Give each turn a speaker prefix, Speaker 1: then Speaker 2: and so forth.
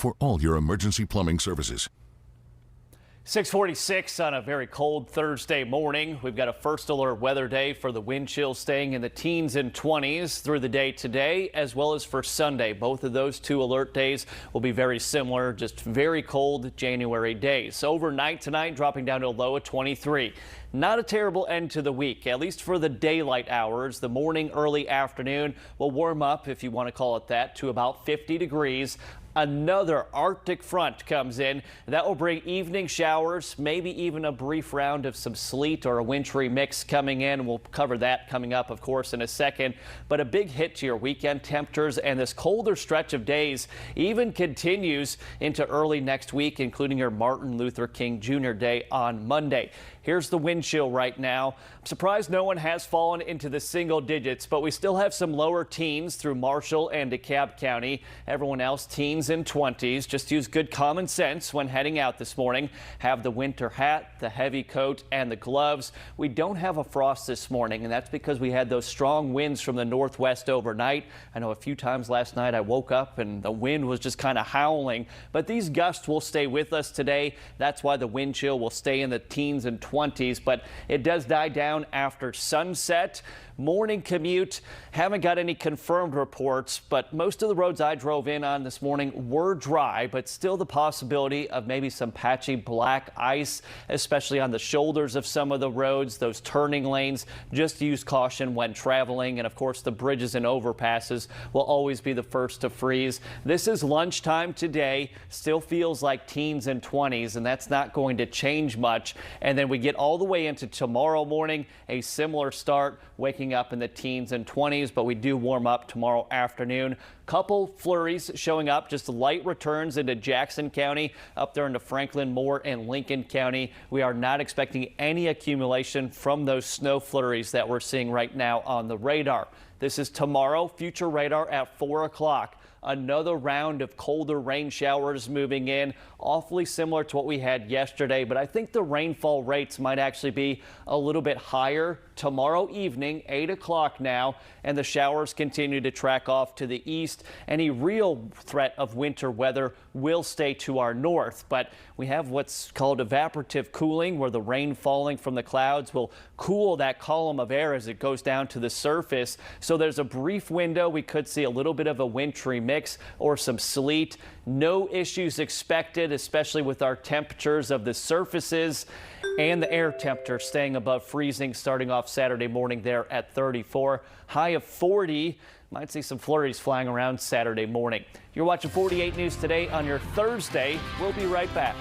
Speaker 1: for all your emergency plumbing services.
Speaker 2: 6:46 on a very cold Thursday morning. We've got a first alert weather day for the wind chill staying in the teens and 20s through the day today, as well as for Sunday. Both of those two alert days will be very similar, just very cold January days. Overnight tonight, dropping down to a low of 23. Not a terrible end to the week, at least for the daylight hours. The morning, early afternoon will warm up, if you want to call it that, to about 50 degrees. Another Arctic front comes in. That will bring evening showers, maybe even a brief round of some sleet or a wintry mix coming in. We'll cover that coming up, of course, in a second. But a big hit to your weekend temperatures, and this colder stretch of days even continues into early next week, including your Martin Luther King Jr. Day on Monday. Here's the wind chill right now. I'm surprised no one has fallen into the single digits, but we still have some lower teens through Marshall and DeKalb County. Everyone else teens and 20s. Just use good common sense when heading out this morning. Have the winter hat, the heavy coat, and the gloves. We don't have a frost this morning, and that's because we had those strong winds from the northwest overnight. I know a few times last night I woke up and the wind was just kind of howling, but these gusts will stay with us today. That's why the wind chill will stay in the teens and 20s, but it does die down after sunset. Morning commute, haven't got any confirmed reports, but most of the roads I drove in on this morning were dry, but still the possibility of maybe some patchy black ice, especially on the shoulders of some of the roads, those turning lanes. Just use caution when traveling, and of course the bridges and overpasses will always be the first to freeze. This is lunchtime today, still feels like teens and 20s, and that's not going to change much. And then we get all the way into tomorrow morning, a similar start, waking up in the teens and 20s, but we do warm up tomorrow afternoon. Couple flurries showing up, just light returns into Jackson County, up there into Franklin, Moore, and Lincoln County. We are not expecting any accumulation from those snow flurries that we're seeing right now on the radar. This is tomorrow, future radar at 4 o'clock. Another round of colder rain showers moving in, awfully similar to what we had yesterday, but I think the rainfall rates might actually be a little bit higher tomorrow evening, 8 o'clock now, and the showers continue to track off to the east. Any real threat of winter weather will stay to our north, but we have what's called evaporative cooling, where the rain falling from the clouds will cool that column of air as it goes down to the surface. So there's a brief window. We could see a little bit of a wintry mix or some sleet. No issues expected, especially with our temperatures of the surfaces and the air temperature staying above freezing starting off Saturday morning there at 34. High of 40. Might see some flurries flying around Saturday morning. You're watching 48 News Today on your Thursday. We'll be right back.